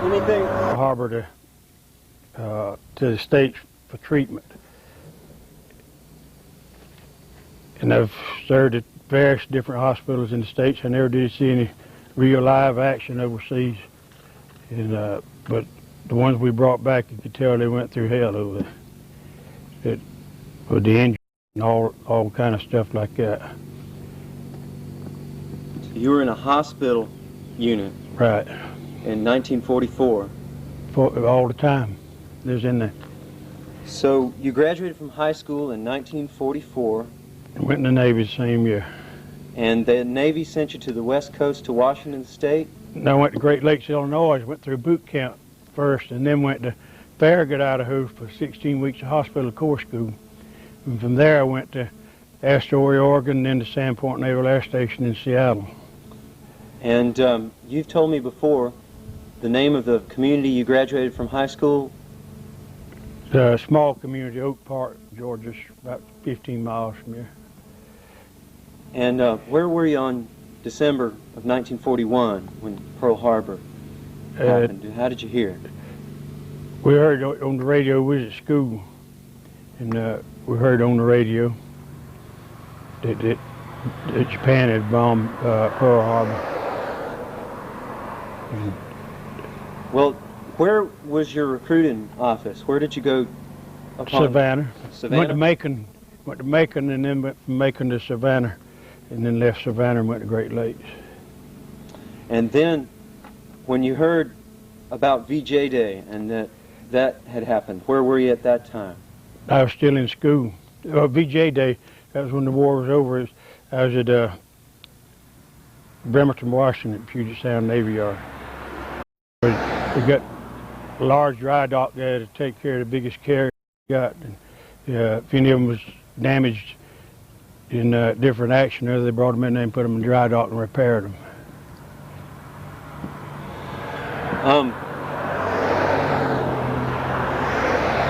Anything? Harbor to the States for treatment. And I've served at various different hospitals in the States. I never did see any real live action overseas. And, but the ones we brought back, you could tell they went through hell over it, with the injuries and all kind of stuff like that. So you were in a hospital unit. Right. In 1944. All the time. It was in there. So you graduated from high school in 1944. Went in the Navy the same year. And the Navy sent you to the West Coast to Washington State? No, I went to Great Lakes, Illinois. Went through boot camp first, and then went to Farragut, Idaho for 16 weeks of hospital corps school. And from there I went to Astoria, Oregon, then to Sandpoint Naval Air Station in Seattle. And you've told me before the name of the community you graduated from high school? A small community, Oak Park, Georgia, about 15 miles from here. And where were you on December of 1941 when Pearl Harbor happened? How did you hear? We heard on the radio. We was at school, and we heard on the radio that Japan had bombed Pearl Harbor. And well, where was your recruiting office? Where did you go? Savannah. Savannah? Went to Macon, and then went from Macon to Savannah, and then left Savannah and went to Great Lakes. And then, when you heard about VJ Day and that had happened, where were you at that time? I was still in school. VJ Day, that was when the war was over. I was at Bremerton, Washington, Puget Sound Navy Yard. We got a large dry dock there to take care of the biggest carrier we got. And, if any of them was damaged in different action, they brought them in there and put them in dry dock and repaired them.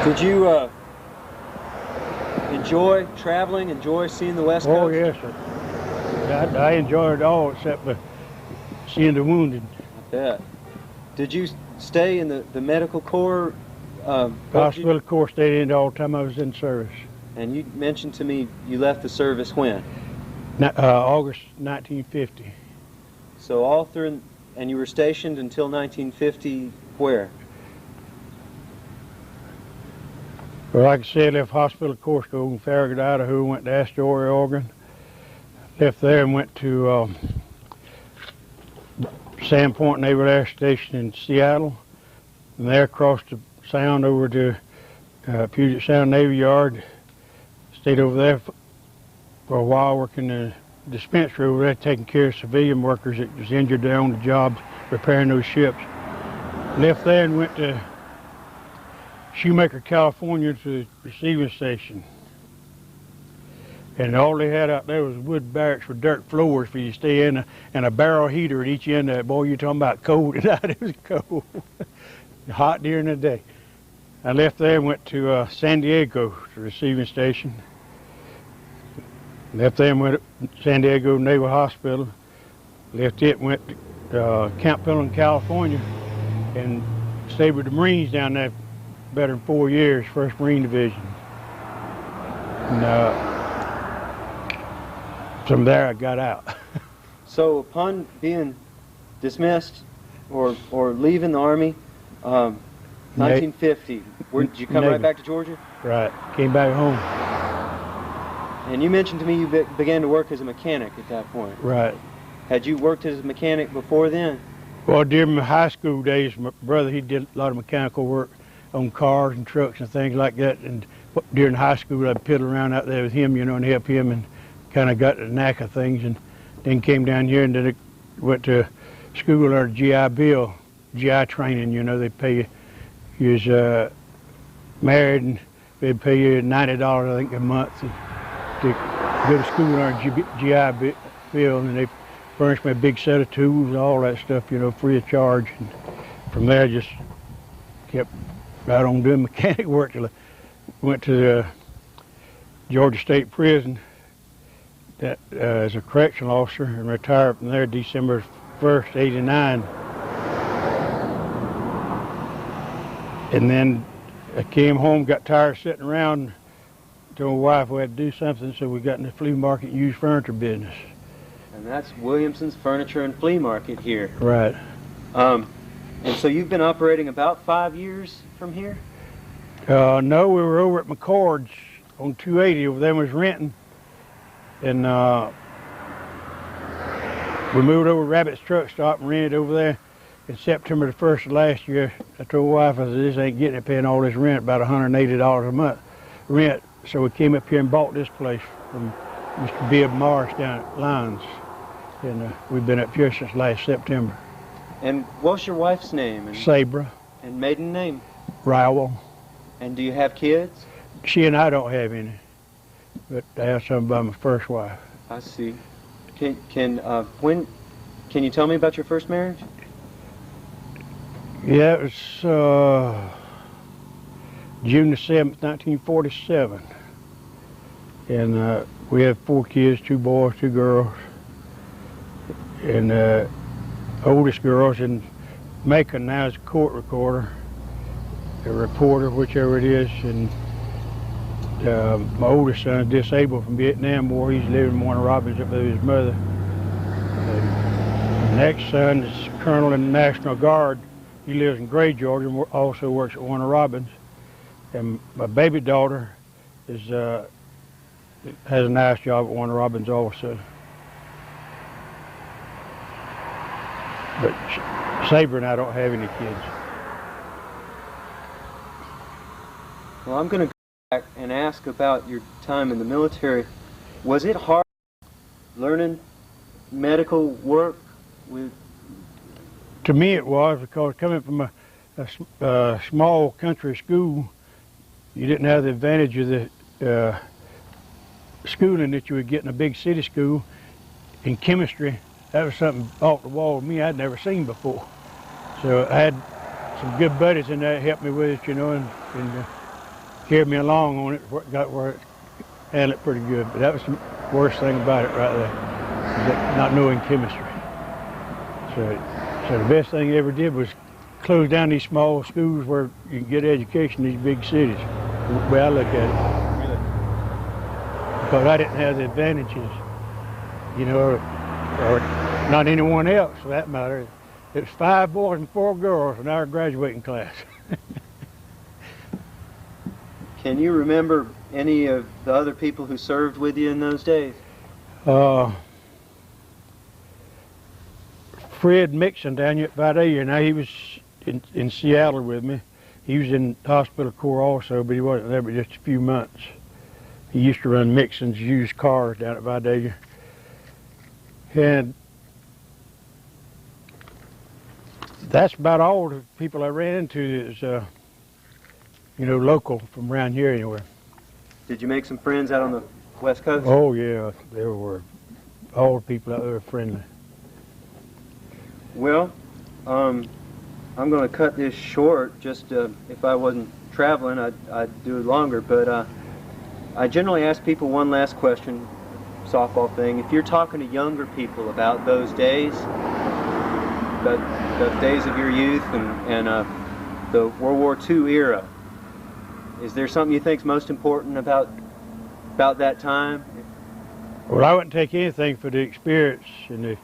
Did you enjoy traveling, enjoy seeing the West Coast? Oh, yes, sir. I enjoyed it all except for seeing the wounded. I bet. Did you stay in the medical corps? Hospital corps stayed in all the time I was in service. And you mentioned to me you left the service when? August 1950. So all through, and you were stationed until 1950 where? Well, like I said, left hospital corps school in Farragut, Idaho, went to Astoria, Oregon. Left there and went to Sandpoint Naval Air Station in Seattle. From there crossed the Sound over to Puget Sound Navy Yard. Stayed over there for a while working the dispensary over there, taking care of civilian workers that was injured there on the job, repairing those ships. Left there and went to Shoemaker, California to the receiving station. And all they had out there was wood barracks with dirt floors for you to stay in, and a barrel heater at each end of it. Boy, you're talking about cold tonight. It was cold. Hot during the day. I left there and went to San Diego, the receiving station. Left there and went to San Diego Naval Hospital. Left it and went to Camp Pendleton, California, and stayed with the Marines down there better than 4 years, 1st Marine Division. And from there I got out. So upon being dismissed or leaving the Army, 1950, where did you come right back to Georgia? Right, came back home. And you mentioned to me you began to work as a mechanic at that point. Right. Had you worked as a mechanic before then? Well, during my high school days, my brother, he did a lot of mechanical work on cars and trucks and things like that. And during high school, I'd piddle around out there with him, you know, and help him, and kind of got the knack of things. And then came down here and then went to school or GI Bill, GI training, you know, they pay you. You was married and they'd pay you $90, I think, a month to go to school on GI Bill, and they furnished me a big set of tools and all that stuff, you know, free of charge. And from there, I just kept right on doing mechanic work till I went to the Georgia State Prison as a correctional officer and retired from there December 1st, '89. And then I came home, got tired of sitting around, told my wife we had to do something, so we got in the flea market used furniture business. And that's Williamson's Furniture and Flea Market here. Right. And so you've been operating about 5 years from here? No, we were over at McCord's on 280 over there, was renting. And we moved over to Rabbit's truck stop and rented over there in September the 1st of last year. I told my wife, I said, this ain't getting it, paying all this rent, about $180 a month rent. So we came up here and bought this place from Mr. Bibb Morris down at Lyons. And we've been up here since last September. And what's your wife's name? Sabra. And maiden name? Rowell. And do you have kids? She and I don't have any, but I have some by my first wife. I see. Can you tell me about your first marriage? Yeah, it was June the 7th, 1947. And we have 4 kids, 2 boys, 2 girls. And oldest girl's in Macon now as a court recorder, a reporter, whichever it is. And my oldest son is disabled from Vietnam War. He's living in Warner Robins up with his mother. And the next son is Colonel in the National Guard. He lives in Gray, Georgia, and also works at Warner Robins. And my baby daughter is has a nice job at Warner Robins also. But Saber and I don't have any kids. Well, I'm going to go back and ask about your time in the military. Was it hard learning medical work with? To me it was, because coming from a small country school, you didn't have the advantage of the schooling that you would get in a big city school. In chemistry, that was something off the wall to me I'd never seen before. So I had some good buddies in there that helped me with it, you know, and carried me along on it. Got where it handled it pretty good. But that was the worst thing about it right there, not knowing chemistry. So the best thing they ever did was close down these small schools where you can get education in these big cities, the way I look at it. Really? Because I didn't have the advantages, you know, or not anyone else for that matter. It was 5 boys and 4 girls in our graduating class. Can you remember any of the other people who served with you in those days? Fred Mixon down here at Vidalia. Now he was in Seattle with me. He was in hospital corps also, but he wasn't there but just a few months. He used to run Mixon's used cars down at Vidalia. And that's about all the people I ran into is, you know, local from around here anywhere. Did you make some friends out on the West Coast? Oh yeah, there were. All the people out there were friendly. Well, I'm going to cut this short. Just if I wasn't traveling, I'd do it longer. But I generally ask people one last question, softball thing. If you're talking to younger people about those days, the days of your youth and the World War II era, is there something you think is most important about that time? Well, I wouldn't take anything for the experience and the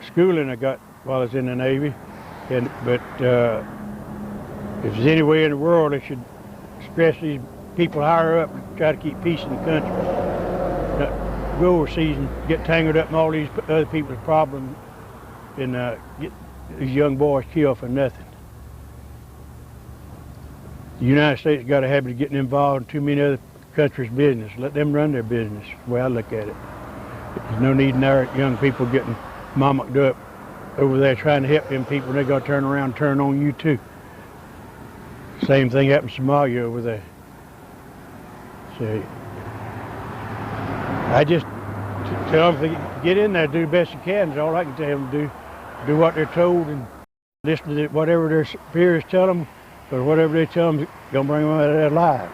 schooling I got while I was in the Navy. But if there's any way in the world they should stress these people higher up and try to keep peace in the country. Not go overseas and get tangled up in all these other people's problems and get these young boys killed for nothing. The United States got a habit of getting involved in too many other countries' business. Let them run their business, the way I look at it. There's no need in our young people getting mommocked up over there trying to help them people, and they're going to turn around and turn on you too. Same thing happened in Somalia over there. So I just tell them to get in there, do the best you can. That's all I can tell them to do. Do what they're told and listen to whatever their superiors tell them, or whatever they tell them is going to bring them out of there alive.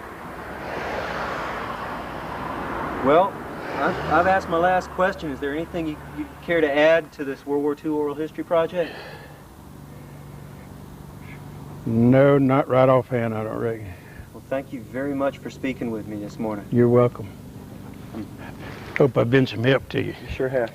Well, I've asked my last question. Is there anything you care to add to this World War II Oral History Project? No, not right offhand, I don't reckon. Well, thank you very much for speaking with me this morning. You're welcome. Hope I've been some help to you. You sure have.